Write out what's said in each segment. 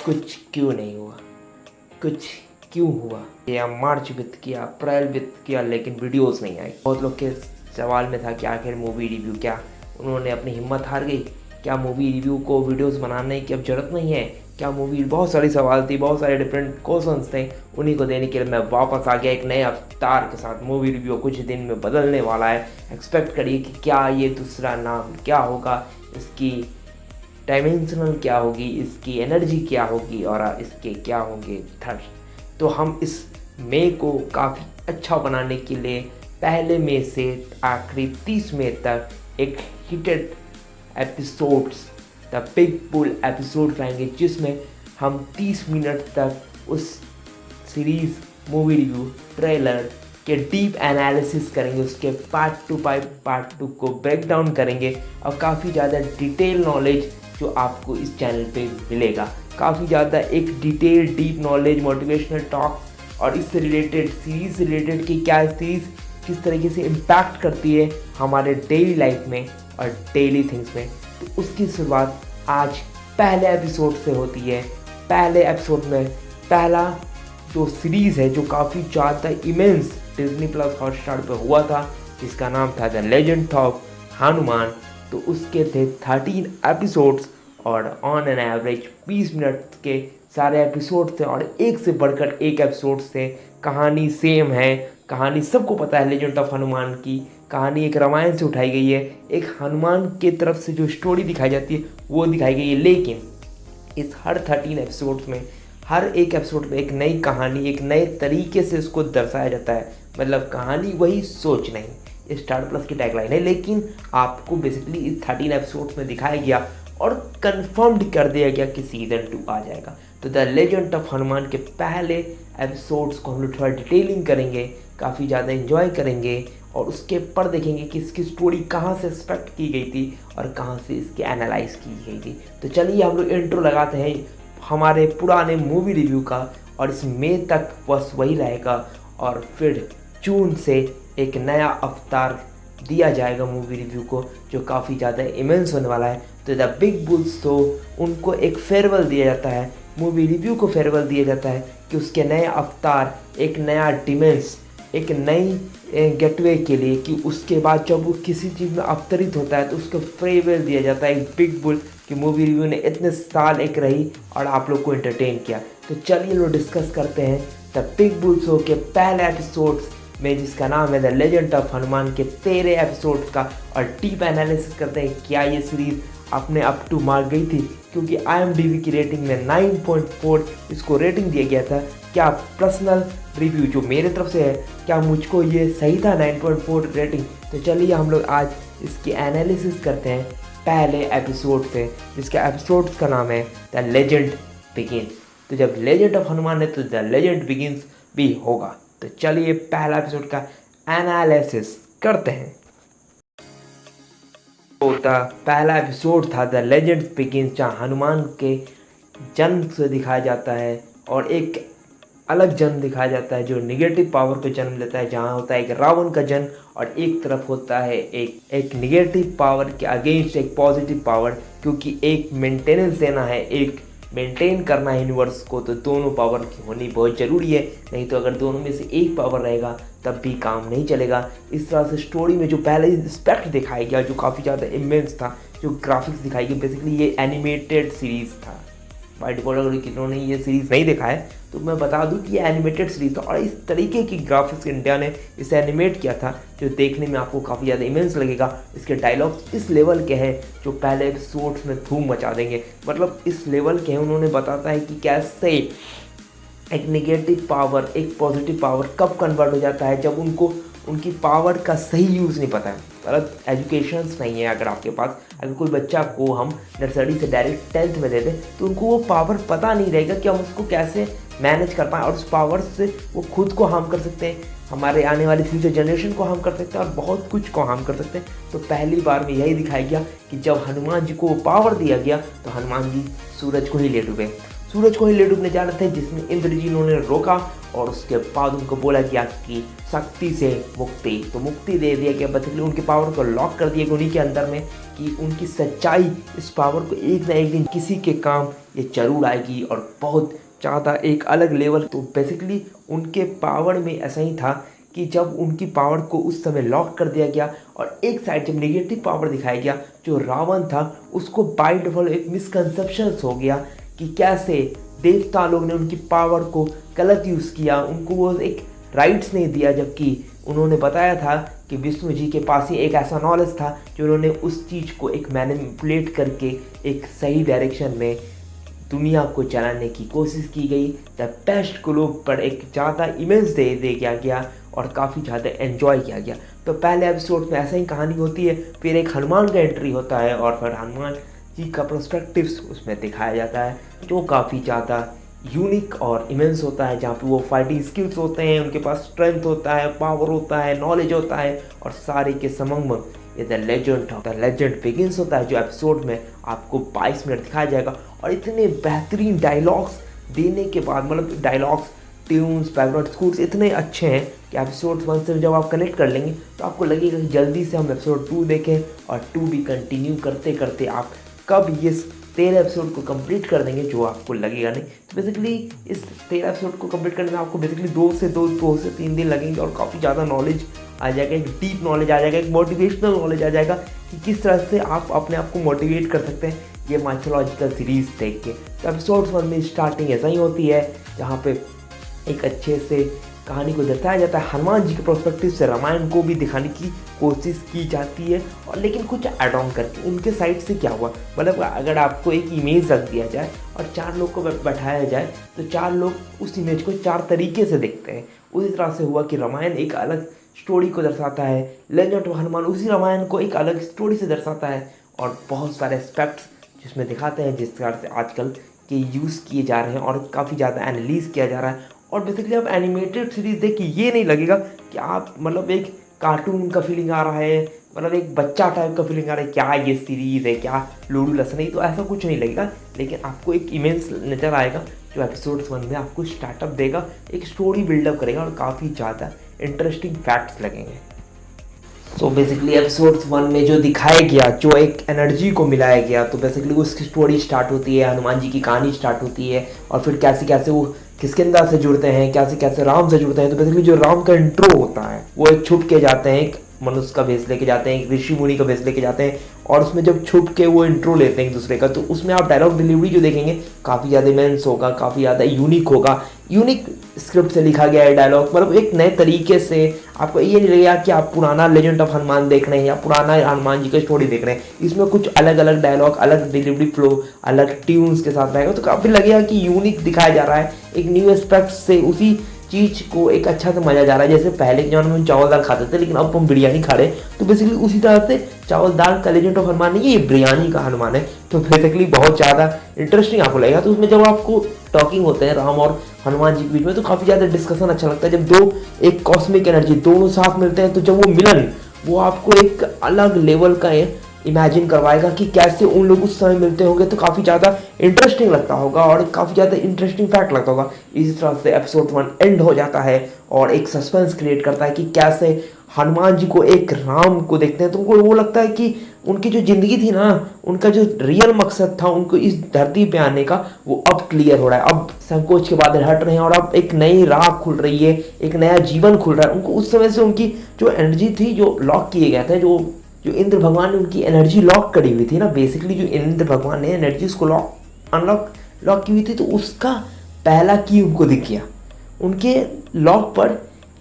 कुछ क्यों नहीं हुआ, कुछ क्यों हुआ। या मार्च बीत गया, अप्रैल बीत गया, लेकिन वीडियोस नहीं आई। बहुत लोग के सवाल में था कि आखिर मूवी रिव्यू क्या, उन्होंने अपनी हिम्मत हार गई क्या, मूवी रिव्यू को वीडियोस बनाने की अब ज़रूरत नहीं है क्या, मूवी बहुत सारी सवाल थी, बहुत सारे डिफरेंट क्वेश्चंस थे, उन्हीं को देने के लिए मैं वापस आ गया एक नए अवतार के साथ। मूवी रिव्यू कुछ दिन में बदलने वाला है। एक्सपेक्ट करिए कि क्या ये दूसरा नाम क्या होगा, इसकी डायमेंशनल क्या होगी, इसकी एनर्जी क्या होगी और इसके क्या होंगे थर्स्ट। तो हम इस मई को काफ़ी अच्छा बनाने के लिए पहले मई से आखिरी 30 मई तक एक hitted episodes The Big Bull episode लाएंगे, जिसमें हम 30 मिनट तक उस सीरीज़ मूवी रिव्यू ट्रेलर के डीप एनालिसिस करेंगे, उसके पार्ट टू को ब्रेक डाउन करेंगे और काफ़ी ज़्यादा डिटेल नॉलेज जो आपको इस चैनल पे मिलेगा, काफ़ी ज़्यादा एक detail deep knowledge motivational talk और इससे रिलेटेड सीरीज़ से रिलेटेड कि क्या सीरीज़ किस तरीके से इम्पैक्ट करती है हमारे डेली लाइफ में और डेली थिंग्स में। तो उसकी शुरुआत आज पहले एपिसोड से होती है। पहले एपिसोड में पहला जो सीरीज़ है जो काफ़ी ज़्यादा इमेंस डिज्नी प्लस हॉटस्टार पे हुआ था, जिसका नाम था द लेजेंड ऑफ हनुमान। तो उसके थे 13 एपिसोड्स और ऑन एन एवरेज 20 मिनट के सारे एपिसोड थे और एक से बढ़कर एक एपिसोड थे। कहानी सेम है, कहानी सबको पता है लेजेंड ऑफ हनुमान की कहानी एक रामायण से उठाई गई है, एक हनुमान के तरफ से जो स्टोरी दिखाई जाती है वो दिखाई गई है। लेकिन इस हर 13 एपिसोड्स में हर एक एपिसोड में एक नई कहानी एक नए तरीके से उसको दर्शाया जाता है। मतलब कहानी वही, सोच नहीं। स्टार प्लस की टैगलाइन है, लेकिन आपको बेसिकली इस 13 एपिसोड्स में दिखाया गया और कंफर्म्ड कर दिया गया कि सीजन 2 आ जाएगा। तो द लेजेंड ऑफ हनुमान के पहले एपिसोड्स को हम लोग थोड़ा डिटेलिंग करेंगे, काफ़ी ज़्यादा एंजॉय करेंगे और उसके पर देखेंगे कि इसकी स्टोरी कहाँ से एक्सपेक्ट की गई थी और कहाँ से इसकी एनालाइज की गई थी। तो चलिए हम लोग इंट्रो लगाते हैं हमारे पुराने मूवी रिव्यू का और इस मई तक बस वही रहेगा और फिर जून से एक नया अवतार दिया जाएगा मूवी रिव्यू को जो काफ़ी ज़्यादा इमेंस होने वाला है। तो द बिग बुल्स तो उनको एक फेयरवेल दिया जाता है, मूवी रिव्यू को फेयरवेल दिया जाता है कि उसके नए अवतार एक नया डिमेंस एक नई गेटवे के लिए कि उसके बाद जब वो किसी चीज़ में अवतरित होता है तो उसको फेयरवेल दिया जाता है। एक बिग बुल की मूवी रिव्यू ने इतने साल एक रही और आप लोग को एंटरटेन किया। तो चलिए लोग डिस्कस करते हैं द बिग बुल शो के पहले एपिसोड्स में, जिसका नाम है द लेजेंड ऑफ हनुमान के 13 एपिसोड्स का और डीप एनालिसिस करते हैं क्या ये सीरीज़ अपने अप टू मार्क गई थी, क्योंकि IMDb की रेटिंग में 9.4 इसको रेटिंग दिया गया था। क्या पर्सनल रिव्यू जो मेरे तरफ से है, क्या मुझको ये सही था 9.4 रेटिंग। तो चलिए हम लोग आज इसकी एनालिसिस करते हैं पहले एपिसोड से, जिसका एपिसोड का नाम है द लेजेंड बिगिंस। तो जब लेजेंड ऑफ हनुमान है तो द लेजेंड बिगिंस भी होगा। तो चलिए पहला एपिसोड का एनालिसिस करते हैं। तो पहला एपिसोड था द लेजेंड बिगिंस, जहाँ हनुमान के जन्म से दिखाया जाता है और एक अलग जन्म दिखाया जाता है जो निगेटिव पावर को जन्म लेता है, जहाँ होता है एक रावण का जन्म और एक तरफ होता है एक निगेटिव पावर के अगेंस्ट एक पॉजिटिव पावर, क्योंकि एक मेंटेनेंस देना है, एक मेंटेन करना है यूनिवर्स को, तो दोनों पावर की होनी बहुत ज़रूरी है। नहीं तो अगर दोनों में से एक पावर रहेगा तब भी काम नहीं चलेगा। इस तरह से स्टोरी में जो पहले एस्पेक्ट दिखाया गया जो काफ़ी ज़्यादा इमेंस था, जो ग्राफिक्स दिखाई गई, बेसिकली ये एनिमेटेड सीरीज़ था। बाय डिफॉल्ट अगर किन्होंने ये सीरीज़ नहीं देखा है तो मैं बता दूं कि ये एनिमेटेड सीरीज़ था और इस तरीके की ग्राफिक्स इंडिया ने इसे एनिमेट किया था जो देखने में आपको काफ़ी ज़्यादा इमेंस लगेगा। इसके डायलॉग्स इस लेवल के हैं जो पहले एपिसोड्स में धूम मचा देंगे, मतलब इस लेवल के हैं। उन्होंने बताता है कि कैसे एक नेगेटिव पावर एक पॉजिटिव पावर कब कन्वर्ट हो जाता है जब उनकी पावर का सही यूज़ नहीं पता है, मतलब एजुकेशंस नहीं है। अगर आपके पास अगर कोई बच्चा को हम नर्सरी से डायरेक्ट 10th में दे दें तो उनको वो पावर पता नहीं रहेगा कि हम उसको कैसे मैनेज कर पाएँ और उस पावर से वो खुद को हार्म कर सकते हैं, हमारे आने वाली फ्यूचर जनरेशन को हार्म कर सकते हैं और बहुत कुछ को हार्म कर सकते हैं। तो पहली बार में यही दिखाया गया कि जब हनुमान जी को वो पावर दिया गया तो हनुमान जी सूरज को ही ले डूबे। सूरज को ही ले डूबने जा रहे थे, जिसमें इंद्र जी उन्होंने रोका और उसके बाद उनको बोला कि आपकी शक्ति से मुक्ति, तो मुक्ति दे दिया गया। बेसिकली उनके पावर को लॉक कर दिया गया उन्हीं के अंदर में कि उनकी सच्चाई इस पावर को एक ना एक दिन किसी के काम ये जरूर आएगी और बहुत ज़्यादा एक अलग लेवल। तो बेसिकली उनके पावर में ऐसा ही था कि जब उनकी पावर को उस समय लॉक कर दिया गया और एक साइड जब नेगेटिव पावर दिखाया गया, जो रावण था उसको बाय डिफॉल्ट एक मिसकंसेप्शन हो गया कि कैसे देवता लोग ने उनकी पावर को गलत यूज़ किया, उनको वो एक राइट्स नहीं दिया, जबकि उन्होंने बताया था कि विष्णु जी के पास ही एक ऐसा नॉलेज था जो उन्होंने उस चीज़ को एक मैनिपुलेट करके एक सही डायरेक्शन में दुनिया को चलाने की कोशिश की गई। द बेस्ट ग्लोब पर एक ज़्यादा इमेज दे दिया गया और काफ़ी ज़्यादा एंजॉय किया गया। तो पहले एपिसोड में ऐसा ही कहानी होती है, फिर एक हनुमान का एंट्री होता है और फिर हनुमान जी का पर्सपेक्टिव्स उसमें दिखाया जाता है, जो काफ़ी ज़्यादा यूनिक और इमेंस होता है, जहाँ पे वो फाइटिंग स्किल्स होते हैं, उनके पास स्ट्रेंथ होता है, पावर होता है, नॉलेज होता है और सारे के समंग ये द लेजेंड बिगिंस होता है, जो एपिसोड में आपको 22 मिनट दिखाया जाएगा। और इतने बेहतरीन डायलॉग्स देने के बाद, मतलब डायलॉग्स, ट्यून्स, बैकग्राउंड स्कोर्स इतने अच्छे हैं कि एपिसोड 1 से जब आप कनेक्ट कर लेंगे तो आपको लगेगा कि जल्दी से हम एपिसोड 2 देखें और 2 भी कंटिन्यू करते करते आप कब ये 13 एपिसोड को कंप्लीट कर देंगे, जो आपको लगेगा नहीं। तो बेसिकली इस 13 एपिसोड को कंप्लीट करने में आपको बेसिकली 2 से 3 दिन लगेंगे और काफ़ी ज़्यादा नॉलेज आ जाएगा, एक डीप नॉलेज आ जाएगा, एक मोटिवेशनल नॉलेज आ जाएगा कि किस तरह से आप अपने आप को मोटिवेट कर सकते हैं ये माइथोलॉजिकल सीरीज़ देख के। तो एपिसोड 1 में स्टार्टिंग ऐसा ही होती है, जहाँ पे एक अच्छे से कहानी को दर्शाया जाता है, हनुमान जी के पर्सपेक्टिव से रामायण को भी दिखाने की कोशिश की जाती है, और लेकिन कुछ एड ऑन करके उनके साइड से क्या हुआ, मतलब अगर आपको एक इमेज रख दिया जाए और 4 लोग को बैठाया जाए तो 4 लोग उस इमेज को 4 तरीके से देखते हैं। उसी तरह से हुआ कि रामायण एक अलग स्टोरी को दर्शाता है, लेजेंड ऑफ हनुमान उसी रामायण को एक अलग स्टोरी से दर्शाता है, और बहुत सारे एस्पेक्ट्स जिसमें दिखाते हैं जिस तरह से आजकल के यूज़ किए जा रहे हैं और काफ़ी ज़्यादा एनालिज किया जा रहा है। और बेसिकली आप एनिमेटेड सीरीज़ देख के ये नहीं लगेगा कि आप मतलब एक कार्टून का फीलिंग आ रहा है, मतलब एक बच्चा टाइप का फीलिंग आ रहा है, क्या ये सीरीज़ है, क्या लूडू लसन है, तो ऐसा कुछ नहीं लगेगा। लेकिन आपको एक इमेंस नज़र आएगा जो एपिसोड 1 में आपको स्टार्टअप देगा, एक स्टोरी बिल्डअप करेगा और काफ़ी ज़्यादा इंटरेस्टिंग फैक्ट्स लगेंगे। सो बेसिकली एपिसोड 1 में जो दिखाया गया, जो एक एनर्जी को मिलाया गया, तो बेसिकली उसकी स्टोरी स्टार्ट होती है, हनुमान जी की कहानी स्टार्ट होती है, और फिर कैसे कैसे वो किष्किंधा से जुड़ते हैं, कैसे कैसे राम से जुड़ते हैं। तो बेसिकली जो राम का इंट्रो होता है वो एक छुप के जाते हैं, एक मनुष्य का भेष लेके जाते हैं, एक ऋषि मुनि का भेष लेके जाते हैं, और उसमें जब छुप के वो इंट्रो लेते हैं एक दूसरे का, तो उसमें आप डायलॉग डिलीवरी जो देखेंगे काफ़ी ज़्यादा इमेंस होगा, काफ़ी ज़्यादा यूनिक होगा, यूनिक स्क्रिप्ट से लिखा गया है डायलॉग, मतलब एक नए तरीके से आपको ये नहीं लगेगा कि आप पुराना लेजेंड ऑफ हनुमान देख रहे हैं या पुराना हनुमान जी का स्टोरी देख रहे हैं। इसमें कुछ अलग अलग डायलॉग, अलग डिलीवरी फ्लो, अलग ट्यून्स के साथ रहेगा, तो काफ़ी लगेगा कि यूनिक दिखाया जा रहा है, एक न्यू एस्पेक्ट से उसी चीज़ को एक अच्छा से मजा जा रहा है। जैसे पहले के जमाने में हम चावल दाल खाते थे, लेकिन अब हम बिरयानी खा रहे हैं, तो बेसिकली उसी तरह से चावल दाल का लेजेंड ऑफ हनुमान नहीं है, ये बिरयानी का हनुमान है। तो बेसिकली बहुत ज़्यादा इंटरेस्टिंग आपको लगेगा। तो उसमें जब आपको टॉकिंग होते हैं राम और हनुमान जी के बीच में, तो काफ़ी ज़्यादा डिस्कशन अच्छा लगता है। जब दो एक कॉस्मिक एनर्जी दोनों साथ मिलते हैं, तो जब वो मिलन वो आपको एक अलग लेवल का इमेजिन करवाएगा कि कैसे उन लोग उस समय मिलते होंगे, तो काफ़ी ज़्यादा इंटरेस्टिंग लगता होगा और काफ़ी ज़्यादा इंटरेस्टिंग फैक्ट लगता होगा। इसी तरह से एपिसोड 1 एंड हो जाता है और एक सस्पेंस क्रिएट करता है कि कैसे हनुमान जी को एक राम को देखते हैं, तो उनको वो लगता है कि उनकी जो ज़िंदगी थी ना, उनका जो रियल मकसद था उनको इस धरती पे आने का, वो अब क्लियर हो रहा है। अब संकोच के बादल हट रहे हैं और अब एक नई राह खुल रही है, एक नया जीवन खुल रहा है। उनको उस समय से उनकी जो एनर्जी थी, जो लॉक किए गए थे, जो इंद्र भगवान ने उनकी एनर्जी लॉक करी हुई थी ना, बेसिकली जो इंद्र भगवान ने एनर्जी उसको लॉक की हुई थी, तो उसका पहला की उनको दिख गया, उनके लॉक पर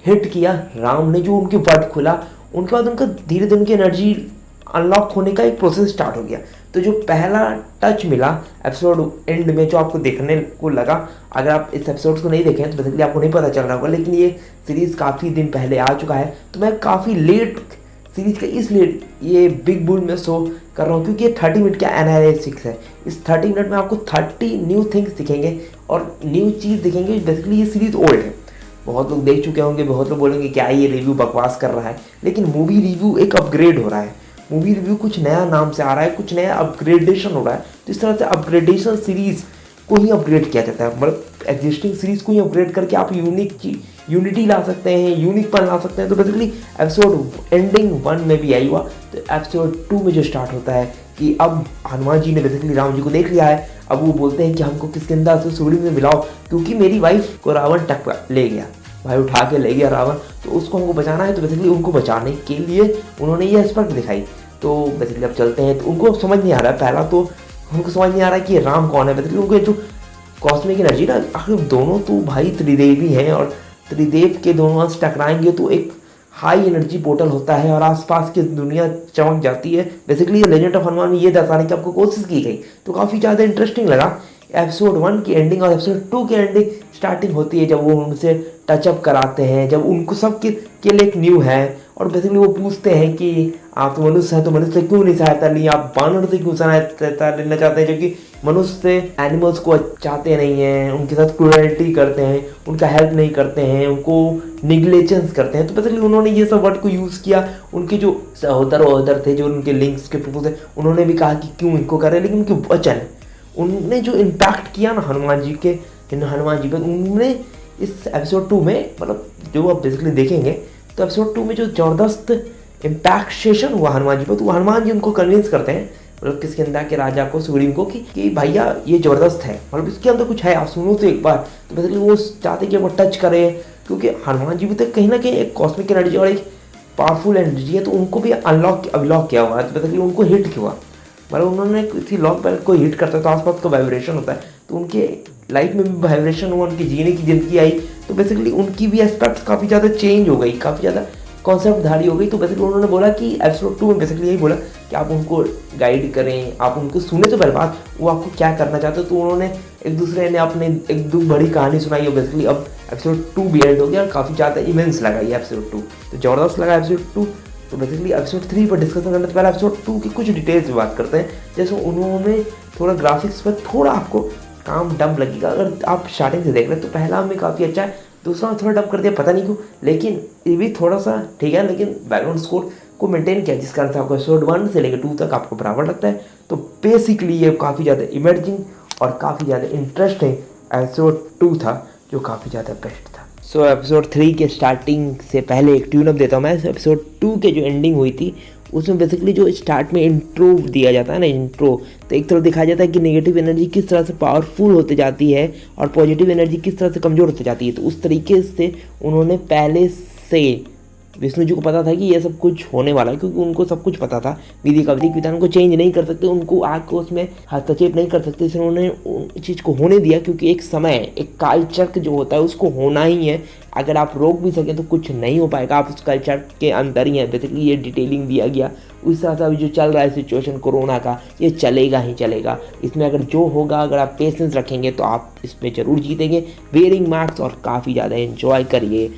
हिट किया राम ने, जो उनके वर्ड खुला, उनके बाद उनका धीरे धीरे उनकी एनर्जी अनलॉक होने का एक प्रोसेस स्टार्ट हो गया। तो जो पहला टच मिला एपिसोड एंड में, जो आपको देखने को लगा, अगर आप इस एपिसोड को नहीं देखें तो बेसिकली आपको नहीं पता चल रहा होगा, लेकिन ये सीरीज़ काफ़ी दिन पहले आ चुका है, तो मैं काफ़ी लेट सीरीज़ का इसलिए ये बिग बुल में शो कर रहा हूँ क्योंकि ये 30 मिनट का एनालिसिस है। इस 30 मिनट में आपको 30 न्यू थिंग्स दिखेंगे और न्यू चीज़ दिखेंगे। बेसिकली ये सीरीज़ ओल्ड है, बहुत लोग देख चुके होंगे, बहुत लोग बोलेंगे क्या ये रिव्यू बकवास कर रहा है, लेकिन मूवी रिव्यू एक अपग्रेड हो रहा है, मूवी रिव्यू कुछ नया नाम से आ रहा है, कुछ नया अपग्रेडेशन हो रहा है। तो इस तरह से अपग्रेडेशन सीरीज़ को ही अपग्रेड किया जाता है, मतलब एग्जिस्टिंग सीरीज को ही अपग्रेड करके आप यूनिटी ला सकते हैं, यूनिकपन ला सकते हैं। तो बेसिकली एपिसोड एंडिंग 1 में भी यही हुआ। तो एपिसोड 2 में जो स्टार्ट होता है कि अब हनुमान जी ने बेसिकली राम जी को देख लिया है, अब वो बोलते हैं कि हमको किसके अंदर से सुगड़ी में मिलाओ, क्योंकि मेरी वाइफ को रावण टक ले गया, भाई उठा के ले गया रावण, तो उसको हमको बचाना है। तो बेसिकली उनको बचाने के लिए उन्होंने ये एस्पेक्ट दिखाई। तो बेसिकली अब चलते हैं, तो उनको समझ नहीं आ रहा है, पहला तो उनको समझ नहीं आ रहा है कि राम कौन है। बेसिकली उनको जो कॉस्मिक एनर्जी ना, आखिर दोनों तो भाई त्रिदेवी हैं, और त्रिदेव के दोनों अंश टकराएंगे तो एक हाई एनर्जी पोर्टल होता है और आसपास की दुनिया चमक जाती है। बेसिकली ये लेजेंड ऑफ हनुमान में ये दर्शाने की आपको कोशिश की गई, तो काफ़ी ज़्यादा इंटरेस्टिंग लगा। एपिसोड 1 की एंडिंग और एपिसोड 2 की एंडिंग स्टार्टिंग होती है जब वो उनसे टचअप कराते हैं, जब उनको सब के लिए एक न्यू है, और बेसिकली वो पूछते हैं कि आप तो मनुष्य हैं, तो मनुष्य से क्यों नहीं सहायता ली, आप बानर से क्यों सहायता लेना चाहते हैं, जबकि मनुष्य एनिमल्स को चाहते नहीं हैं, उनके साथ क्रूरल्टी करते हैं, उनका हेल्प नहीं करते हैं, उनको निग्लेजेंस करते हैं। तो बेसिकली उन्होंने ये सब वर्ड को यूज़ किया। उनके जो सहोदर थे, जो उनके लिंक्स के पीपल थे, उन्होंने भी कहा कि क्यों इनको कर रहे हैं, लेकिन उनके वचन उनने जो इम्पैक्ट किया ना हनुमान जी पर, उन्होंने इस एपिसोड 2 में, मतलब जो आप बेसिकली देखेंगे तो एपिसोड 2 में जो ज़बरदस्त इम्पैक्ट सेशन हुआ हनुमान जी पर, तो हनुमान जी उनको कन्विंस करते हैं, मतलब किसके अंदर के राजा को, सुग्रीव को, कि भैया ये ज़बरदस्त है, मतलब इसके अंदर कुछ है, आप सुनो तो एक बार। तो बेसिकली वो चाहते कि वो टच करें, क्योंकि हनुमान जी भी तो कहीं ना कहीं एक कॉस्मिक एनर्जी और एक पावरफुल एनर्जी है, तो उनको भी अनलॉक किया हुआ है। तो बेसिकली उनको हिट किया, मतलब उन्होंने किसी लॉक बेल को हिट करता है तो आसपास का वाइब्रेशन होता है, तो उनके लाइफ में भी वाइब्रेशन हुआ, उनकी जीने की ज़िंदगी आई। तो बेसिकली उनकी भी एस्पेक्ट्स काफ़ी ज़्यादा चेंज हो गई, काफ़ी ज़्यादा कॉन्सेप्ट धारी हो गई। तो बेसिकली उन्होंने बोला कि एपिसोड 2 में बेसिकली यही बोला कि आप उनको गाइड करें, आप उनको सुने तो पहले बात वो आपको क्या करना चाहते हो। तो उन्होंने एक दूसरे ने अपने एक दो बड़ी कहानी सुनाई, और बेसिकली अब एपिसोड 2 भी एंड हो गया, और काफ़ी ज़्यादा इमेंस लगा ये एपिसोड 2, तो ज़बरदस्त लगा एपिसोड 2। तो बेसिकली एपिसोड 3 पर डिस्कशन करने से पहले एपिसोड 2 की कुछ डिटेल्स में बात करते हैं। जैसे उन्होंने थोड़ा ग्राफिक्स पर थोड़ा आपको काम डम लगेगा, अगर आप स्टार्टिंग से देख रहे हैं तो पहला में काफ़ी अच्छा है, दूसरा में थोड़ा डब कर दिया, पता नहीं क्यों, लेकिन ये भी थोड़ा सा ठीक है, लेकिन बैकग्राउंड स्कोर को मेंटेन किया, जिस कारण से आपको एपिसोड 1 से लेकर 2 तक आपको बराबर लगता है। तो बेसिकली ये काफ़ी ज़्यादा इमर्जिंग और काफ़ी ज़्यादा इंटरेस्टिंग एपिसोड 2 था, जो काफ़ी ज़्यादा बेस्ट था। सो एपिसोड 3 के स्टार्टिंग से पहले एक ट्यून अप देता हूँ मैं। एपिसोड 2 के जो एंडिंग हुई थी उसमें बेसिकली जो स्टार्ट में इंट्रो दिया जाता है ना, इंट्रो, तो एक तरफ दिखाया जाता है कि नेगेटिव एनर्जी किस तरह से पावरफुल होते जाती है और पॉजिटिव एनर्जी किस तरह से कमज़ोर होती जाती है। तो उस तरीके से उन्होंने पहले से विष्णु जी को पता था कि ये सब कुछ होने वाला है, क्योंकि उनको सब कुछ पता था, विधि का विधिक विधान को चेंज नहीं कर सकते, उनको आग को उसमें हस्तक्षेप नहीं कर सकते, इसलिए उन्होंने उस चीज़ को होने दिया, क्योंकि एक समय, एक कालचक्र जो होता है उसको होना ही है। अगर आप रोक भी सकें तो कुछ नहीं हो पाएगा, आप उस कल्चर के अंदर ही हैं। बेसिकली ये डिटेलिंग दिया गया। उस तरह से अभी जो चल रहा है सिचुएशन कोरोना का, ये चलेगा ही चलेगा। इसमें अगर जो होगा, अगर आप पेशेंस रखेंगे तो आप इसमें ज़रूर जीतेंगे। वेयरिंग मास्क और काफ़ी ज़्यादा एंजॉय करिए,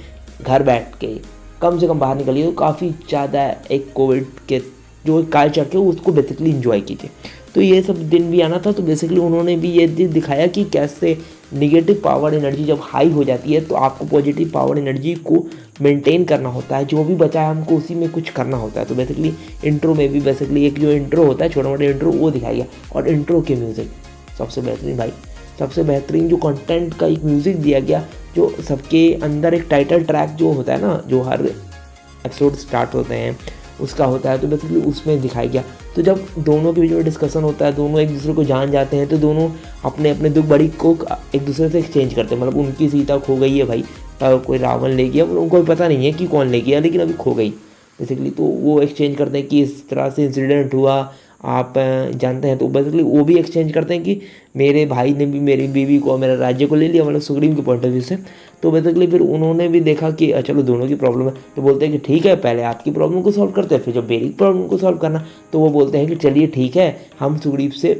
घर बैठ के कम से कम बाहर निकलिए, तो काफ़ी ज़्यादा एक कोविड के जो कल्चर के उसको बेसिकली एंजॉय कीजिए। तो ये सब दिन भी आना था। तो बेसिकली उन्होंने भी ये दिखाया कि कैसे निगेटिव पावर एनर्जी जब हाई हो जाती है तो आपको पॉजिटिव पावर एनर्जी को मेंटेन करना होता है, जो भी बचा है हमको उसी में कुछ करना होता है। तो बेसिकली इंट्रो में भी बेसिकली एक जो इंट्रो होता है, छोटा मोटा इंट्रो, वो दिखाया गया। और इंट्रो के म्यूज़िक सबसे बेहतरीन भाई, सबसे बेहतरीन जो कंटेंट का एक म्यूज़िक दिया गया, जो सबके अंदर एक टाइटल ट्रैक जो होता है ना, जो हर एपिसोड स्टार्ट होते हैं उसका होता है, तो बेसिकली उसमें दिखाया गया। तो जब दोनों के बीच में डिस्कशन होता है, दोनों एक दूसरे को जान जाते हैं, तो दोनों अपने अपने दुख बड़ी को एक दूसरे से एक्सचेंज करते हैं। मतलब उनकी सीता खो गई है भाई, कोई रावण ले गया, उनको भी पता नहीं है कि कौन ले गया, लेकिन अभी खो गई बेसिकली। तो वो एक्सचेंज करते हैं कि इस तरह से इंसिडेंट हुआ, आप जानते हैं। तो बेसिकली वो भी एक्सचेंज करते हैं कि मेरे भाई ने भी मेरी बीवी को, मेरे राज्य को ले लिया, मतलब सुग्रीव के पॉइंट ऑफ व्यू से। तो बेसिकली फिर उन्होंने भी देखा कि चलो दोनों की प्रॉब्लम है, तो बोलते हैं कि ठीक है पहले आपकी प्रॉब्लम को सॉल्व करते हैं, फिर जब मेरी प्रॉब्लम को सॉल्व करना। तो वो बोलते हैं कि चलिए ठीक है, हम सुग्रीव से,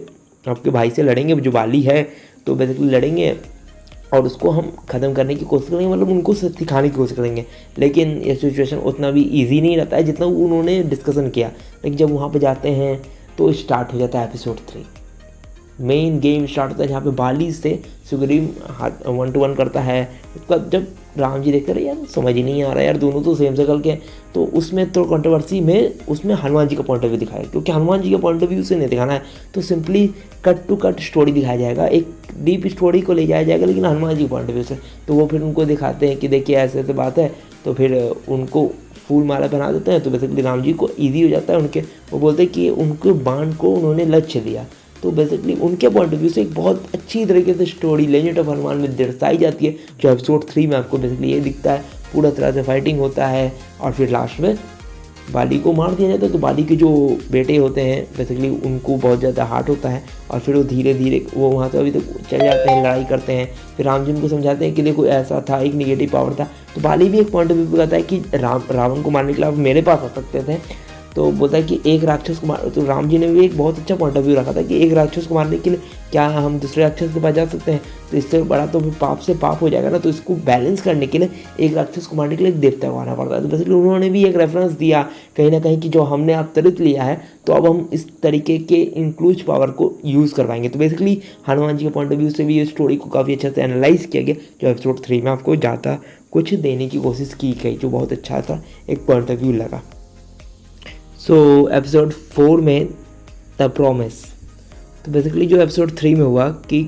आपके भाई से लड़ेंगे, जो बाली है, तो बेसिकली लड़ेंगे और उसको हम ख़त्म करने की कोशिश करेंगे, मतलब उनको सिखाने की कोशिश करेंगे। लेकिन ये सिचुएशन उतना भी ईजी नहीं रहता है जितना उन्होंने डिस्कशन किया। लेकिन जब वहाँ पर जाते हैं तो स्टार्ट हो जाता है एपिसोड 3। मेन गेम स्टार्ट होता है जहाँ पे बाली से सुग्रीव 1-1 करता है। उसका जब राम जी देखते रहे यार समझ ही नहीं आ रहा यार, दोनों तो सेम शक्ल के, तो उसमें तो कंट्रोवर्सी में उसमें हनुमान जी का पॉइंट ऑफ व्यू दिखाया, क्योंकि हनुमान जी का पॉइंट ऑफ व्यू से नहीं दिखाना है, तो simply cut to cut story दिखाया जाएगा, एक डीप स्टोरी को ले जाया जाएगा लेकिन हनुमान जी के पॉइंट ऑफ व्यू से। तो वो फिर उनको दिखाते हैं कि देखिए ऐसे ऐसे बात है, तो फिर उनको फूल माला पहना देते हैं। तो बेसिकली राम जी को ईजी हो जाता है उनके, वो बोलते हैं कि उनके बाण को उन्होंने लक्ष्य दिया। तो बेसिकली उनके पॉइंट ऑफ व्यू से एक बहुत अच्छी तरीके से स्टोरी लेजेंड ऑफ हनुमान में दर्शाई जाती है, जो एपिसोड 3 में आपको बेसिकली ये दिखता है। पूरा तरह से फाइटिंग होता है और फिर लास्ट में बाली को मार दिया जाता है। तो बाली के जो बेटे होते हैं बेसिकली उनको बहुत ज़्यादा हार्ट होता है और फिर वो धीरे धीरे वो वहाँ से अभी तक चल जाते हैं, लड़ाई करते हैं। फिर राम जी उनको समझाते हैं कि देखो ऐसा था, एक निगेटिव पावर था। तो बाली भी एक पॉइंट ऑफ व्यू कहता है कि रावण को मारने के लिए आप मेरे पास आ सकते थे। तो बोलता है कि एक राक्षस को मार, तो राम जी ने भी एक बहुत अच्छा पॉइंट ऑफ व्यू रखा था कि एक राक्षस को मारने के लिए क्या हम दूसरे राक्षस के पास जा सकते हैं, तो इससे बड़ा तो फिर पाप से पाप हो जाएगा ना। तो इसको बैलेंस करने के लिए एक राक्षस को मारने के लिए एक देवता को आना पड़ता है। तो बेसिकली उन्होंने भी एक रेफरेंस दिया कहीं ना कहीं कि जो हमने अवतरित लिया है तो अब हम इस तरीके के इंक्लूज पावर को यूज़ करवाएंगे। तो बेसिकली हनुमान जी के पॉइंट ऑफ व्यू से भी ये स्टोरी को काफ़ी अच्छे से एनालाइज किया गया, जो एपिसोड 3 में आपको ज़्यादा कुछ देने की कोशिश की गई, जो बहुत अच्छा था एक पॉइंट ऑफ व्यू लगा। सो एपिसोड 4 में द प्रॉमिस, तो बेसिकली जो एपिसोड 3 में हुआ कि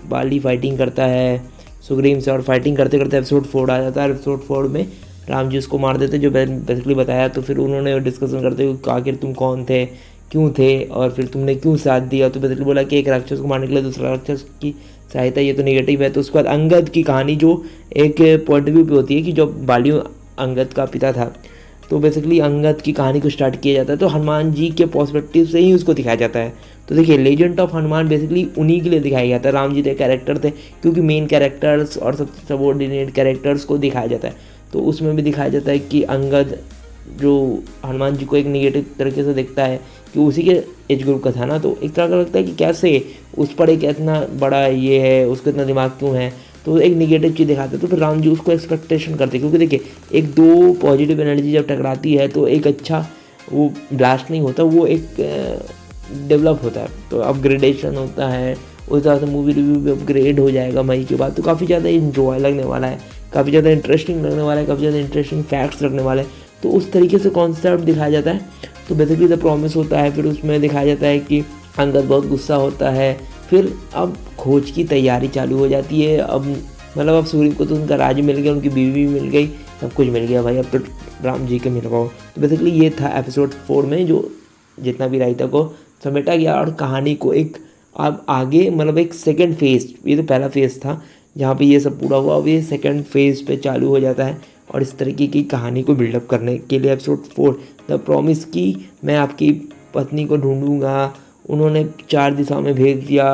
बाली फाइटिंग करता है सुग्रीव से और फाइटिंग करते करते एपिसोड 4 आ जाता है। एपिसोड 4 में राम जी उसको मार देते जो बेसिकली बताया। तो फिर उन्होंने डिस्कशन करते हुए आखिर तुम कौन थे, क्यों थे और फिर तुमने क्यों साथ दिया। तो बेसिकली बोला कि एक राक्षस को मारने के लिए दूसरा राक्षस की सहायता, ये तो नेगेटिव है। तो उसके बाद अंगद की कहानी जो एक पॉइंट ऑफ व्यू पे होती है कि जो बाली अंगद का पिता था, तो बेसिकली अंगद की कहानी को स्टार्ट किया जाता है। तो हनुमान जी के पर्सपेक्टिव से ही उसको दिखाया जाता है। तो देखिए लेजेंड ऑफ हनुमान बेसिकली उन्हीं के लिए दिखाया गया था। राम जी के कैरेक्टर थे, क्योंकि मेन कैरेक्टर्स और सबऑर्डिनेट कैरेक्टर्स को दिखाया जाता है। तो उसमें भी दिखाया जाता है कि अंगद जो हनुमान जी को एक निगेटिव तरीके से देखता है कि उसी के एज ग्रुप का था ना, तो एक तरह का लगता है कि कैसे उस पर एक इतना बड़ा ये है, उसको इतना दिमाग क्यों है, तो एक निगेटिव चीज़ दिखाते हैं। तो फिर राम जी उसको एक्सपेक्टेशन करते हैं, क्योंकि देखिए एक दो पॉजिटिव एनर्जी जब टकराती है तो एक अच्छा वो ब्लास्ट नहीं होता, वो एक डेवलप होता है, तो अपग्रेडेशन होता है। उस तरह से मूवी रिव्यू भी अपग्रेड हो जाएगा मई के बाद। तो काफ़ी ज़्यादा इंजॉय लगने वाला है, काफ़ी ज़्यादा इंटरेस्टिंग लगने वाला है, काफ़ी ज़्यादा इंटरेस्टिंग फैक्ट्स लगने वाले हैं। तो उस तरीके से कॉन्सेप्ट दिखाया जाता है। तो बेसिकली द प्रॉमिस होता है, फिर उसमें दिखाया जाता है कि अंगद बहुत गुस्सा होता है। फिर अब खोज की तैयारी चालू हो जाती है। अब मतलब अब सुग्रीव को तो उनका राज्य मिल गया, उनकी बीवी भी मिल गई, सब कुछ मिल गया भाई, अब तो राम जी के मिल पाओ। तो बेसिकली ये था एपिसोड 4 में जो जितना भी रायता को समेटा गया और कहानी को एक अब आगे मतलब एक सेकेंड फेज, ये तो पहला फेज था जहाँ पे ये सब पूरा हुआ, अब ये सेकेंड फेज पे चालू हो जाता है। और इस तरीके की कहानी को बिल्डअप करने के लिए एपिसोड 4 द प्रॉमिस की मैं आपकी पत्नी को ढूंढूंगा, उन्होंने 4 दिशाओं में भेज दिया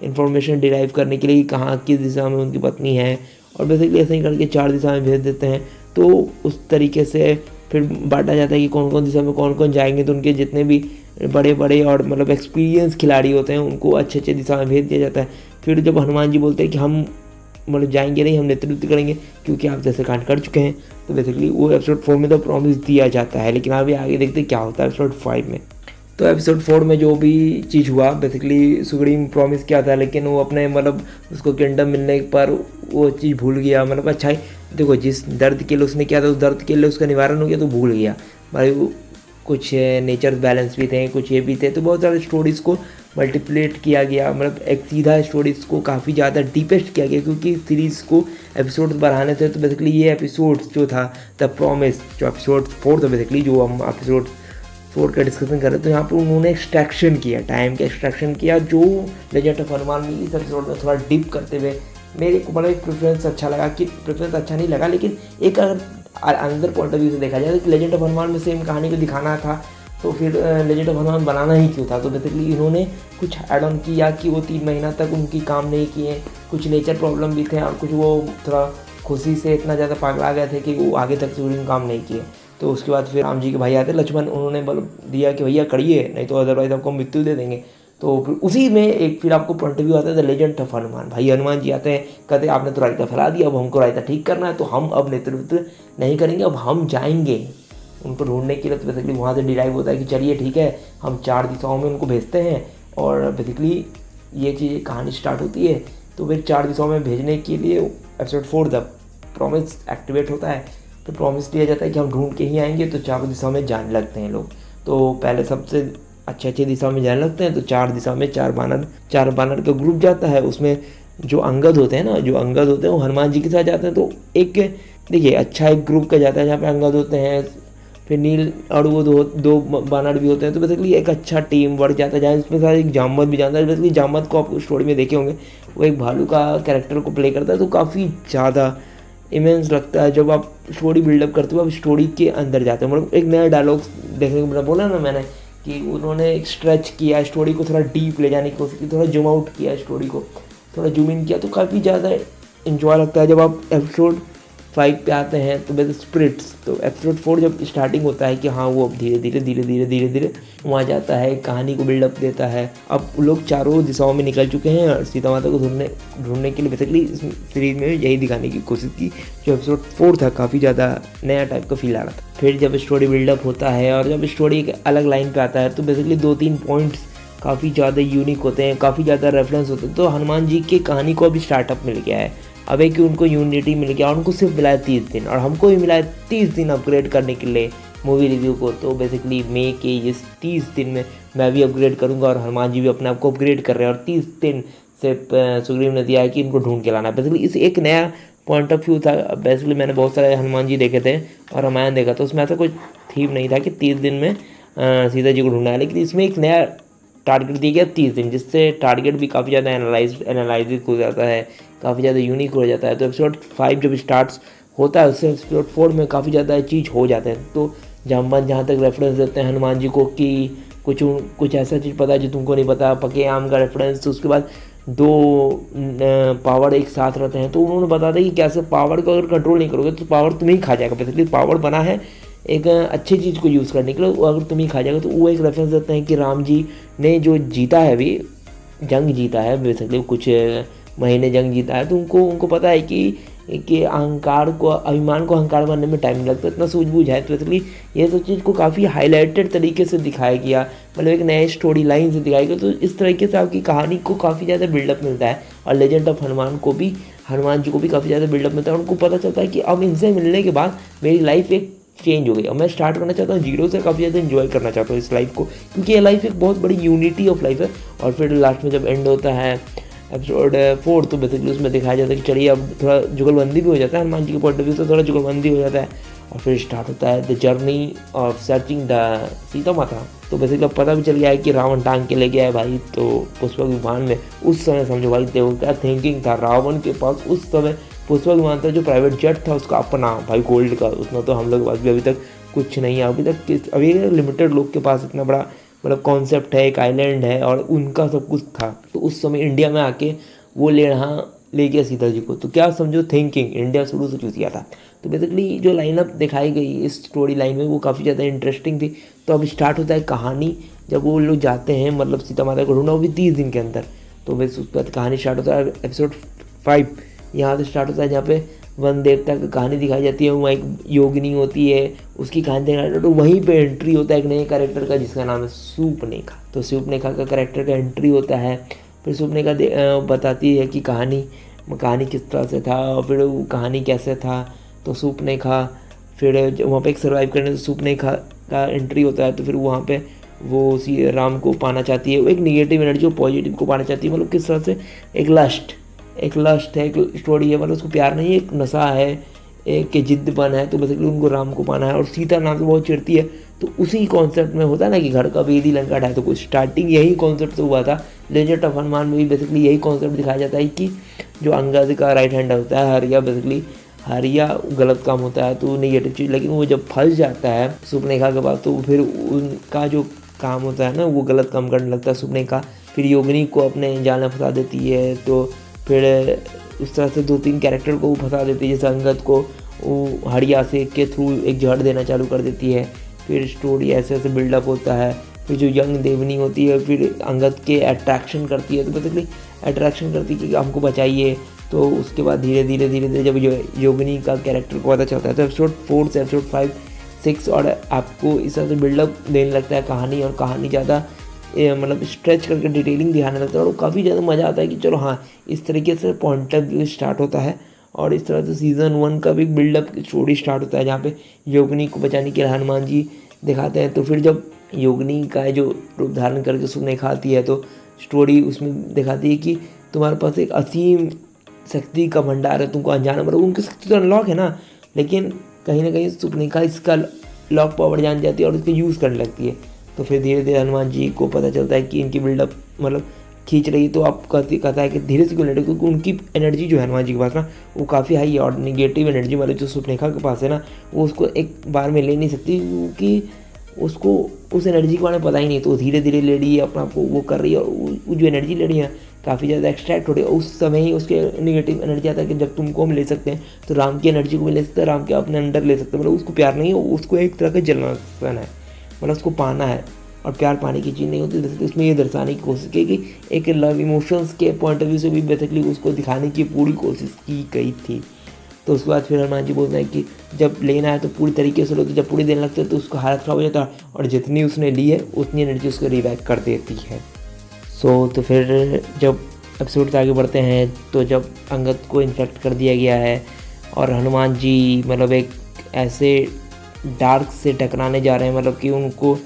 इन्फॉर्मेशन डिराइव करने के लिए कि कहाँ किस दिशा में उनकी पत्नी है, और बेसिकली ऐसे ही करके 4 दिशा में भेज देते हैं। तो उस तरीके से फिर बांटा जाता है कि कौन कौन दिशा में कौन कौन जाएंगे। तो उनके जितने भी बड़े बड़े और मतलब एक्सपीरियंस खिलाड़ी होते हैं उनको अच्छे अच्छे दिशा में भेज दिया जाता है। फिर जब हनुमान जी बोलते हैं कि हम मतलब जाएंगे नहीं, हम नेतृत्व करेंगे क्योंकि आप जैसे कांड कर चुके हैं, तो बेसिकली वो एपिसोड 4 में तो प्रॉमिस दिया जाता है। लेकिन अभी आगे देखते क्या होता है एपिसोड 5 में। तो एपिसोड 4 में जो भी चीज़ हुआ बेसिकली सुग्रीव प्रॉमिस किया था, लेकिन वो अपने मतलब उसको किंगडम मिलने पर वो चीज़ भूल गया। मतलब अच्छा ही देखो, जिस दर्द के लिए उसने किया था उस दर्द के लिए उसका निवारण हो गया तो भूल गया भाई। वो कुछ नेचर बैलेंस भी थे, कुछ ये भी थे, तो बहुत सारे स्टोरीज़ को मल्टीप्लेट किया गया, मतलब एक सीधा स्टोरीज़ को काफ़ी ज़्यादा डीपेस्ट किया गया, क्योंकि सीरीज़ को एपिसोड बढ़ाने थे। तो बेसिकली ये एपिसोड जो था द प्रॉमिस, जो एपिसोड 4 था बेसिकली, जो हम एपिसोड 4 का डिस्कशन कर रहे थे, तो यहाँ पर उन्होंने एक्सट्रैक्शन किया, टाइम का एक्सट्रैक्शन किया, जो लेजेंड ऑफ हनुमान में इस एपिसोड में थोड़ा डीप करते हुए मेरे को बड़ा एक प्रेफरेंस अच्छा लगा। कि प्रेफरेंस अच्छा नहीं लगा, लेकिन एक अगर अंदर पॉइंट ऑफ व्यू से देखा जाए तो लेजेंड ऑफ हनुमान में सेम कहानी को दिखाना था, तो फिर लेजेंड ऑफ हनुमान बनाना ही क्यों था। तो बेसिकली इन्होंने कुछ एड ऑन किया कि वो 3 महीना तक उनकी काम नहीं किए, कुछ नेचर प्रॉब्लम भी थे और कुछ वो थोड़ा खुशी से इतना ज़्यादा पागला गए थे कि वो आगे तक सुग्रीव काम नहीं किए। तो उसके बाद फिर राम जी के भाई आते लक्ष्मण, उन्होंने बल दिया कि भैया करिए, नहीं तो अदरवाइज आपको मृत्यु दे देंगे। तो फिर उसी में एक फिर आपको पॉइंट ऑफ व्यू आता है द लेजेंड ऑफ हनुमान। भाई हनुमान जी आते हैं, कहते हैं आपने तो रायता फैला दिया, अब हमको रायता ठीक करना है, तो हम अब नेतृत्व नहीं करेंगे, अब हम जाएंगे उनको ढूंढने के लिए। तो बेसिकली वहाँ से डिराइव होता है कि चलिए ठीक है, हम 4 दिशाओं में उनको भेजते हैं और बेसिकली ये चीज़ कहानी स्टार्ट होती है तो फिर 4 दिशाओं में भेजने के लिए एपिसोड 4 द प्रॉमिस एक्टिवेट होता है। तो प्रॉमिस दिया जाता है कि हम ढूंढ के ही आएंगे, तो 4 दिशाओं में जाने लगते हैं लोग। तो पहले सबसे अच्छे दिशाओं में जाने लगते हैं, तो 4 दिशा में 4 बानर का ग्रुप जाता है। उसमें जो अंगद होते हैं वो हनुमान जी के साथ जाते हैं। तो एक देखिए अच्छा एक ग्रुप का जाता है जहाँ पे अंगद होते हैं, फिर नील और वो दो बानर भी होते हैं। तो बेसिकली एक अच्छा टीम वर्क जाता है, जहाँ इसमें साथ एक जामवंत भी जाता है। बेसिकली जामवंत को आप स्टोरी में देखे होंगे, वो एक भालू का कैरेक्टर को प्ले करता है। तो काफ़ी ज़्यादा इमेंस लगता है जब आप स्टोरी बिल्डअप करते हो, आप स्टोरी के अंदर जाते हो। मतलब एक नया डायलॉग देखने को बोला ना मैंने कि उन्होंने एक स्ट्रेच किया स्टोरी को, थोड़ा डीप ले जाने की कोशिश की, थोड़ा जूम आउट किया स्टोरी को, थोड़ा जूम इन किया। तो काफ़ी ज़्यादा इन्जॉय लगता है जब आप एपिसोड 5 पे आते हैं। तो वैसे स्पिरिट्स, तो एपिसोड 4 जब स्टार्टिंग होता है कि हाँ वो अब धीरे धीरे वहाँ जाता है, कहानी को बिल्डअप देता है। अब लोग चारों दिशाओं में निकल चुके हैं और सीता माता को ढूंढने के लिए बेसिकली इस सीरीज में यही दिखाने की कोशिश की। जो एपिसोड 4 था काफ़ी ज़्यादा नया टाइप का फील आ रहा था। फिर जब स्टोरी बिल्डअप होता है और जब स्टोरी एक अलग लाइन पे आता है तो बेसिकली 2-3 पॉइंट्स काफ़ी ज़्यादा यूनिक होते हैं, काफ़ी ज़्यादा रेफरेंस होते हैं। तो हनुमान जी की कहानी को अभी स्टार्टअप मिल गया है, अब एक कि उनको यूनिटी मिल गया, उनको सिर्फ मिला है 30 दिन और हमको भी मिला है 30 दिन अपग्रेड करने के लिए मूवी रिव्यू को। तो बेसिकली मई के इस 30 दिन में मैं भी अपग्रेड करूंगा और हनुमान जी भी अपने आप को अपग्रेड कर रहे हैं। और 30 दिन से सुग्रीव ने दिया है कि इनको ढूंढ के लाना है। बेसिकली इस एक नया पॉइंट ऑफ व्यू था। बेसिकली मैंने बहुत सारे हनुमान जी देखे थे और रामायण देखा, तो उसमें ऐसा कोई थीम नहीं था कि 30 दिन में सीता जी को ढूंढना है, लेकिन इसमें एक नया टारगेट दिया गया 30 दिन, जिससे टारगेट भी काफ़ी ज़्यादा एनालाइज हो जाता है, काफ़ी ज़्यादा यूनिक हो जाता है। तो एपिसोड 5 जब स्टार्ट होता है उससे एपिसोड 4 में काफ़ी ज़्यादा चीज़ हो जाते हैं। तो जामवंत जहाँ तक रेफरेंस देते हैं हनुमान जी को कि कुछ ऐसा चीज़ पता है जो तुमको नहीं पता, पके आम का रेफरेंस। तो उसके बाद 2 पावर एक साथ रहते हैं, तो उन्होंने बता दिया कि कैसे पावर को अगर कंट्रोल नहीं करोगे तो पावर तुम्हें ही खा जाएगा। बेसिकली पावर बना है एक अच्छी चीज़ को यूज़ करने के लिए, अगर तुम ही खा जाएगा। तो वो एक रेफरेंस देते हैं कि राम जी ने जो जीता है, अभी जंग जीता है, बेसिकली कुछ महीने जंग जीता है, तो उनको पता है कि अहंकार को, अभिमान को अहंकार बनने में टाइम लगता है, इतना सूझबूझ है। तो बेसिकली ये सब चीज़ को काफ़ी हाईलाइटेड तरीके से दिखाया गया, मतलब एक नए स्टोरी लाइन से दिखाया गया। तो इस तरीके से आपकी कहानी को काफ़ी ज़्यादा बिल्डअप मिलता है। और लेजेंड ऑफ हनुमान जी को भी काफ़ी ज़्यादा बिल्डअप मिलता है। उनको पता चलता है कि अब इनसे मिलने के बाद मेरी लाइफ एक चेंज हो गई और मैं स्टार्ट करना चाहता हूँ जीरो से, काफ़ी ज़्यादा एंजॉय करना चाहता हूँ इस लाइफ को, क्योंकि ये लाइफ एक बहुत बड़ी यूनिटी ऑफ लाइफ है। और फिर लास्ट में जब एंड होता है एपिसोड 4, तो बेसिकली उसमें दिखाया जाता है कि चलिए अब थोड़ा जुगलबंदी भी हो जाता है, हनुमान जी के पॉइंट ऑफ व्यू से थोड़ा जुगलबंदी हो जाता है। और फिर स्टार्ट होता है the journey of searching the Sita माता। तो बेसिकली अब पता भी चल गया है कि रावण टांग के ले गया है भाई। तो पुष्पक विमान में उस समय समझो भाई देखो क्या थिंकिंग था रावण के पास उस समय। पुष्पक विमान था जो प्राइवेट जेट था उसका अपना भाई गोल्ड का, उसमें तो हम लोग के पास भी अभी तक कुछ नहीं है। अभी लिमिटेड लोग के पास इतना बड़ा मतलब कॉन्सेप्ट है, एक आइलैंड है और उनका सब कुछ था। तो उस समय इंडिया में आके वो ले गया सीता जी को। तो क्या समझो थिंकिंग इंडिया शुरू से चूतिया था। तो बेसिकली जो लाइनअप दिखाई गई इस स्टोरी लाइन में वो काफ़ी ज़्यादा इंटरेस्टिंग थी। तो अब स्टार्ट होता है कहानी, जब वो लोग जाते हैं मतलब सीता माता को ढूंढना, वो भी 30 दिन के अंदर। तो बस उसके बाद कहानी स्टार्ट होता है एपिसोड 5 यहाँ से स्टार्ट होता है, जहाँ पे वन देवता की कहानी दिखाई जाती है। वहाँ एक योगिनी होती है, उसकी कहानी दिखाई जाती है। तो वहीं पे एंट्री होता है एक नए कैरेक्टर का जिसका नाम है सूपनेखा। तो सूपनेखा का कैरेक्टर का एंट्री होता है। फिर सूपनेखा बताती है कि कहानी किस तरह से था और फिर वो कहानी कैसे था। तो सूपनेखा फिर वहाँ पे एक सर्वाइव करने से सूपनेखा का एंट्री होता है। तो फिर वहाँ पे वो उसी राम को पाना चाहती है, वो एक निगेटिव एनर्जी और पॉजिटिव को पाना चाहती है। मतलब किस तरह से एक लस्ट है, एक स्टोरी है, मतलब उसको प्यार नहीं है, एक नशा है, एक जिद्दपन है। तो बेसिकली उनको राम को पाना है और सीता नाम से बहुत चिढ़ती है। तो उसी कॉन्सेप्ट में होता है ना कि घर का वेदी लंका ढाए, तो कुछ स्टार्टिंग यही कॉन्सेप्ट से हुआ था। लेजेंड ऑफ हनुमान में भी बेसिकली यही कॉन्सेप्ट दिखाया जाता है कि जो अंगद का राइट हैंड होता है हरिया, बेसिकली हरिया गलत काम होता है तो नेगेटिव चीज़, लेकिन वो जब फंस जाता है सूपनेखा के बाद तो फिर उनका जो काम होता है ना वो गलत काम करने लगता है सूपनेखा। फिर योगिनी को अपने जाल में फंसा देती है। तो फिर उस तरह से 2-3 कैरेक्टर को वो फंसा देती है, जैसे अंगद को वो हरिया से के थ्रू एक जहर देना चालू कर देती है। फिर स्टोरी ऐसे ऐसे बिल्डअप होता है। फिर जो यंग देवनी होती है फिर अंगद के अट्रैक्शन करती है, तो बेसिकली अट्रैक्शन करती है कि हमको बचाइए। तो उसके बाद धीरे धीरे जब योगिनी का कैरेक्टर को पता चलता है तो एपिसोड 4 से एपिसोड 5, 6 और आपको इस तरह से बिल्डअप देने लगता है कहानी, और कहानी ज़्यादा मतलब स्ट्रेच करके डिटेलिंग दिखाने लगता है और काफ़ी ज़्यादा मज़ा आता है कि चलो हाँ इस तरीके से पॉइंट ऑफ व्यू स्टार्ट होता है। और इस तरह से सीज़न 1 का भी बिल्डअप स्टोरी स्टार्ट होता है जहाँ पे योगिनी को बचाने के लिए हनुमान जी दिखाते हैं। तो फिर जब योगिनी का जो रूप धारण करके सुर्पनेखा आती है तो स्टोरी उसमें दिखाती है कि तुम्हारे पास एक असीम शक्ति का भंडार है, तुमको अनजाना मतलब उनकी शक्ति तो अनलॉक है ना, लेकिन कहीं ना कहीं सुर्पनेखा इसका लॉक पावर जान जाती है और उसको यूज़ करने लगती है। तो फिर धीरे धीरे हनुमान जी को पता चलता है कि इनकी बिल्डअप मतलब खींच रही, तो आप कहता है कि धीरे से क्यों लड़े, क्योंकि उनकी एनर्जी जो है हनुमान जी के पास ना वो काफ़ी हाई है और निगेटिव एनर्जी मतलब जो सुर्पनेखा के पास है ना वो उसको एक बार में ले नहीं सकती, क्योंकि उसको उस एनर्जी के बारे में पता ही नहीं। तो धीरे धीरे ले रही है अपना आपको वो कर रही है और वो जो एनर्जी ले रही है काफ़ी ज़्यादा एक्सट्रैक्ट हो रही है। उस समय ही उसके निगेटिव एनर्जी आता है कि जब तुमको हम ले सकते हैं तो राम की एनर्जी को भी ले सकते हैं, राम के अपने अंदर ले सकते हैं। मतलब उसको प्यार नहीं है, उसको एक तरह का जलना है, मतलब उसको पाना है और प्यार पाने की चीज़ नहीं होती। बेसिकली उसमें ये दर्शाने की कोशिश की कि एक लव इमोशंस के पॉइंट ऑफ व्यू से भी बेसिकली उसको दिखाने की पूरी कोशिश की गई थी। तो उसके बाद फिर हनुमान जी बोलते हैं कि जब लेना है तो पूरी तरीके से लो, तो जब पूरी देने लगते हैं तो उसका हालत ख़राब हो जाता है और जितनी उसने ली है उतनी एनर्जी उसको रिवाइव कर देती है। तो फिर जब एपिसोड से आगे बढ़ते हैं तो जब अंगद को इन्फेक्ट कर दिया गया है और हनुमान जी मतलब एक ऐसे डार्क से टकराने जा रहे हैं, मतलब कि उनको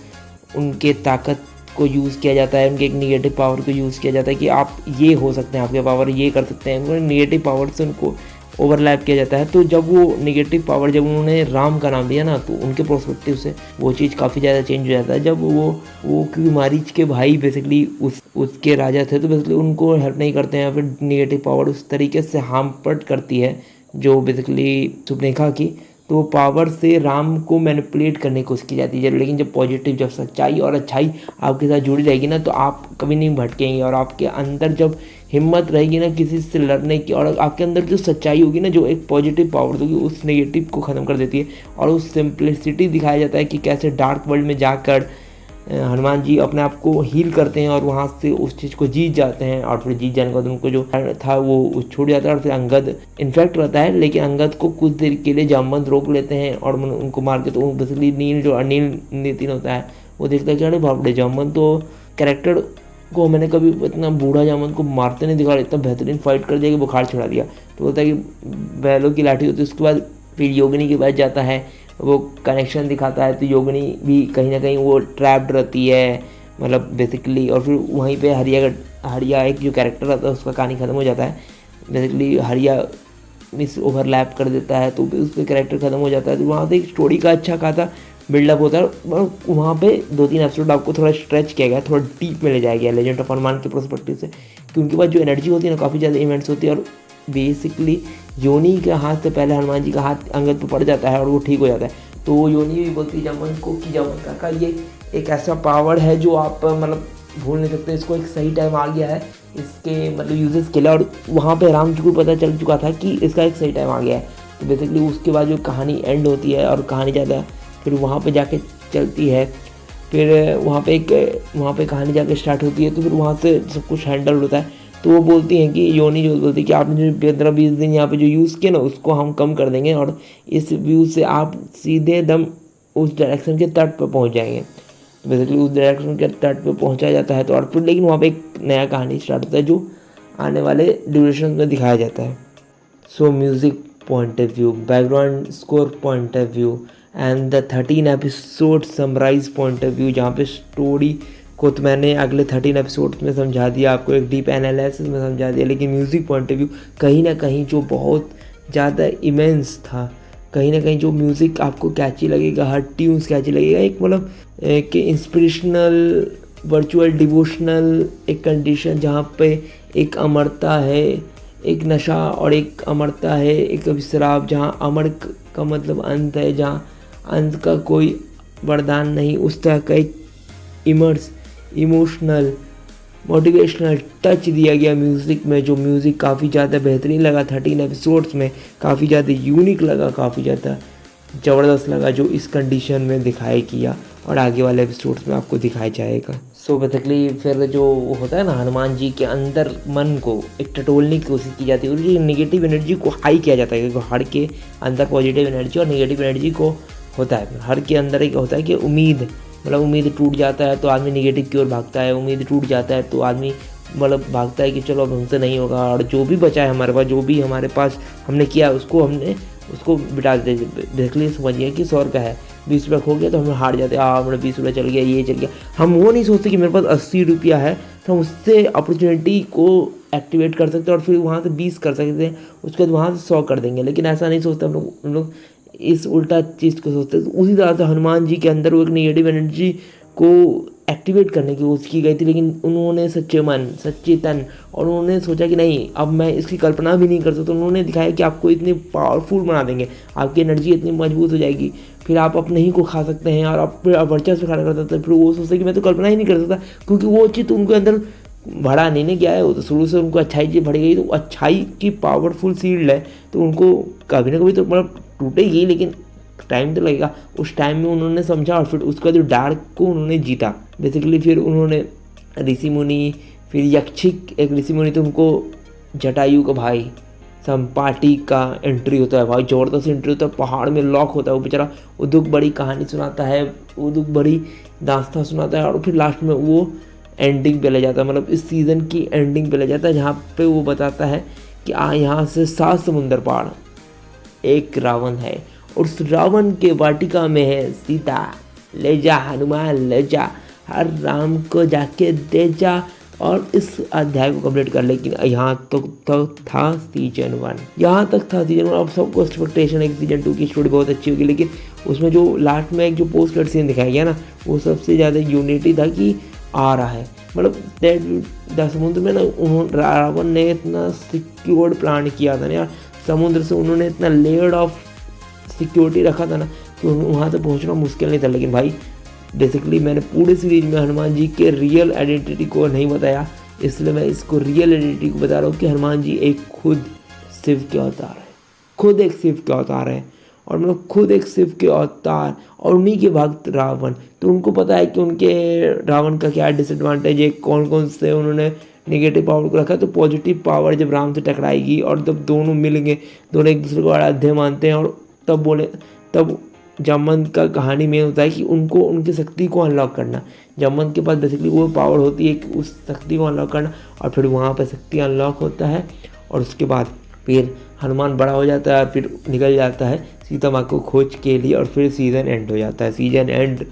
उनके ताकत को यूज़ किया जाता है, उनके एक निगेटिव पावर को यूज़ किया जाता है कि आप ये हो सकते हैं, आपके पावर ये कर सकते हैं, उनको निगेटिव पावर से उनको ओवरलैप किया जाता है। तो जब वो निगेटिव पावर जब उन्होंने राम का नाम दिया ना तो उनके प्रोस्पेक्टिव से वो चीज़ काफ़ी ज़्यादा चेंज हो जाता है। जब वो क्योंकि मारीच के भाई बेसिकली उसके राजा थे तो बेसिकली उनको हेल्प नहीं करते हैं, फिर निगेटिव पावर उस तरीके से हार्म करती है जो बेसिकली सुर्पनेखा की, तो पावर से राम को मैनिपुलेट करने की कोशिश की जाती है। लेकिन जब पॉजिटिव जब सच्चाई और अच्छाई आपके साथ जुड़ी रहेगी ना तो आप कभी नहीं भटकेंगे और आपके अंदर जब हिम्मत रहेगी ना किसी से लड़ने की और आपके अंदर जो सच्चाई होगी ना जो एक पॉजिटिव पावर होगी उस नेगेटिव को ख़त्म कर देती है। और उस सिंप्लिसिटी दिखाया जाता है कि कैसे डार्क वर्ल्ड में जाकर हनुमान जी अपने आप को हील करते हैं और वहाँ से उस चीज़ को जीत जाते हैं और फिर जीत जाने के बाद उनको जो था वो छूट जाता है और फिर अंगद इन्फेक्ट रहता है, लेकिन अंगद को कुछ देर के लिए जामवंत रोक लेते हैं और उनको मार के तो बेसिकली नील जो अनिल नितिन होता है वो देखता है कि अरे बाप रे जामवंत तो कैरेक्टर को मैंने कभी इतना बूढ़ा जामवंत को मारते नहीं दिखा, इतना बेहतरीन फाइट कर दिया कि बुखार छुड़ा दिया। तो बोलता है कि बैलों की लाठी होती है। उसके बाद फिर योगिनी के पास जाता है, वो कनेक्शन दिखाता है तो योगिनी भी कहीं ना कहीं वो ट्रैप्ड रहती है मतलब बेसिकली। और फिर वहीं पे हरिया एक जो कैरेक्टर रहता है उसका कहानी ख़त्म हो जाता है, बेसिकली हरिया मिस ओवरलैप कर देता है तो उसका कैरेक्टर ख़त्म हो जाता है। तो वहाँ से एक स्टोरी का अच्छा खासा बिल्डअप होता है। वहाँ पे 2-3 एपिसोड आपको थोड़ा स्ट्रेच किया गया, थोड़ा डीप में ले जाया गया लेजेंड ऑफ हनुमान के प्रोस्पेक्टिव से, कि उनके पास जो एनर्जी होती है ना काफ़ी ज़्यादा इवेंट्स होती है और बेसिकली योनी के हाथ से पहले हनुमान जी का हाथ अंगद पे पड़ जाता है और वो ठीक हो जाता है। तो योनी भी बोलती है जामवंत को कि जामवंत काका ये एक ऐसा पावर है जो आप मतलब भूल नहीं सकते, इसको एक सही टाइम आ गया है इसके मतलब यूजेस के लिए। और वहाँ पे राम जी को पता चल चुका था कि इसका एक सही टाइम आ गया है। तो बेसिकली उसके बाद जो कहानी एंड होती है और कहानी ज़्यादा फिर वहाँ पे जाके चलती है, फिर वहाँ पे कहानी जाके स्टार्ट होती है। तो फिर वहाँ से सब कुछ हैंडल होता है। तो वो बोलती हैं कि योनी जो बोलती है कि आपने जो 15-20 दिन यहाँ पे जो यूज़ किया ना उसको हम कम कर देंगे और इस व्यू से आप सीधे दम उस डायरेक्शन के तट पर पहुँच जाएंगे। तो बेसिकली उस डायरेक्शन के तट पर पहुँचा जाता है तो और फिर लेकिन वहाँ पे एक नया कहानी स्टार्ट होता है जो आने वाले ड्यूरेशन में दिखाया जाता है। So music point of view, background score point of view and the 13 episode summarise point of view, जहाँ पे स्टोरी को तो मैंने अगले 13 एपिसोड में समझा दिया, आपको एक डीप एनालिसिस में समझा दिया, लेकिन म्यूज़िक पॉइंट ऑफ व्यू कहीं ना कहीं जो बहुत ज़्यादा इमेंस था, कहीं ना कहीं जो म्यूज़िक आपको कैची लगेगा, हर ट्यून्स कैची लगेगा, एक मतलब एक इंस्पिरेशनल वर्चुअल डिवोशनल एक कंडीशन जहाँ पे एक अमरता है, एक नशा और एक अमरता है, एक विश्राम जहाँ अमर का मतलब अंत है, जहाँ अंत का कोई वरदान नहीं, उस तरह का एक इमोशनल मोटिवेशनल टच दिया गया म्यूज़िक में, जो म्यूज़िक काफ़ी ज़्यादा बेहतरीन लगा 13 एपिसोड्स में, काफ़ी ज़्यादा यूनिक लगा, काफ़ी ज़्यादा ज़बरदस्त लगा जो इस कंडीशन में दिखाया किया और आगे वाले एपिसोड्स में आपको दिखाया जाएगा। सो बेसिकली फिर जो होता है ना हनुमान जी के अंदर मन को एक टटोलने की कोशिश की जाती है और ये नेगेटिव एनर्जी को हाई किया जाता है, क्योंकि हर के अंदर पॉजिटिव एनर्जी और नेगेटिव एनर्जी को होता है, हर के अंदर एक होता है कि उम्मीद मतलब उम्मीद टूट जाता है तो आदमी निगेटिव की ओर भागता है, उम्मीद टूट जाता है तो आदमी मतलब भागता है कि चलो अब हमसे नहीं होगा, और जो भी बचा है हमारे पास, जो भी हमारे पास हमने किया उसको बिटा देते। बेसिकली समझिए कि 100 रुपये है, 20 रुपये खो गया तो हम हार जाते हैं, हमने 20 रुपये चल गया, ये चल गया। हम वो नहीं सोचते कि मेरे पास 80 रुपया है तो हम उससे अपॉर्चुनिटी को एक्टिवेट कर सकते हैं और फिर वहाँ से 20 कर सकते हैं, उसके बाद वहाँ से 100 कर देंगे। लेकिन ऐसा नहीं सोचते हम लोग इस उल्टा चीज़ को सोचते हैं। तो उसी तरह से हनुमान जी के अंदर वो एक नेगेटिव एनर्जी को एक्टिवेट करने की कोशिश की गई थी, लेकिन उन्होंने सच्चे मन, सच्चे तन, और उन्होंने सोचा कि नहीं, अब मैं इसकी कल्पना भी नहीं कर सकता। उन्होंने दिखाया कि आपको इतने पावरफुल बना देंगे, आपकी एनर्जी इतनी मजबूत हो जाएगी, फिर आप अपने ही को खा सकते हैं और आप फिर वर्चस्व खाना कर सकते हैं। फिर वो सोचते कि मैं तो कल्पना ही नहीं कर सकता, क्योंकि वो चीज़ उनके अंदर भरा नहीं ना गया है, वो तो शुरू से उनको अच्छाई चीज़ भरी गई। तो अच्छाई की पावरफुल सील्ड है, तो उनको कभी ना कभी तो मतलब टूटेगी, लेकिन टाइम तो लगेगा। उस टाइम में उन्होंने समझा और फिर उसका जो डार्क को उन्होंने जीता बेसिकली। फिर उन्होंने ऋषि मुनि, फिर यक्षिक एक ऋषि मुनि, तो उनको जटायु का भाई संपाटी का एंट्री होता है, भाई ज़बरदस्त एंट्री होता है, पहाड़ में लॉक होता है वो बेचारा, वो दुख बड़ी कहानी सुनाता है, वो दुख बड़ी दास्तां सुनाता है, और फिर लास्ट में वो एंडिंग पे ले जाता है, मतलब इस सीज़न की एंडिंग पे ले जाता है, जहाँ पे वो बताता है कि यहाँ से 7 समुंदर पार एक रावण है, और उस रावण के वाटिका में है सीता, ले जा हनुमान ले जा, हर राम को जाके दे जा, और इस अध्याय को कंप्लीट कर। लेकिन यहाँ तक था सीजन 1, यहाँ तक था सीजन 1। अब सबको एक्सपेक्टेशन है कि सीजन 2 की स्टोरी बहुत अच्छी होगी, लेकिन उसमें जो लास्ट में एक जो पोस्ट क्रेडिट सीन दिखाया गया ना, वो सबसे ज़्यादा यूनिटी था कि आ रहा है, मतलब समुद्र में ना उन्होंने रावण ने इतना सिक्योर्ड प्लान किया था ना यार, समुद्र से उन्होंने इतना लेयर ऑफ सिक्योरिटी रखा था ना कि वहाँ तक पहुँचना मुश्किल नहीं था। लेकिन भाई बेसिकली मैंने पूरे सीरीज में हनुमान जी के रियल आइडेंटिटी को नहीं बताया, इसलिए मैं इसको रियल आइडेंटिटी को बता रहा हूँ कि हनुमान जी एक खुद शिव के अवतार है, खुद एक शिव के अवतार है, और मतलब खुद एक शिव के अवतार, और उन्हीं के भक्त रावण। तो उनको पता है कि उनके रावण का क्या डिसएडवांटेज है, कौन कौन से उन्होंने नेगेटिव पावर को रखा। तो पॉजिटिव पावर जब राम से टकराएगी और जब दोनों मिलेंगे, दोनों एक दूसरे को आराध्य मानते हैं, और तब जामवंत का कहानी में होता है कि उनको उनकी शक्ति को अनलॉक करना। जामवंत के पास बेसिकली वो पावर होती है कि उस शक्ति को अनलॉक करना, और फिर वहाँ पर शक्ति अनलॉक होता है, और उसके बाद फिर हनुमान बड़ा हो जाता है, फिर निकल जाता है सीता माँ को खोज के लिए, और फिर सीज़न एंड हो जाता है। Season and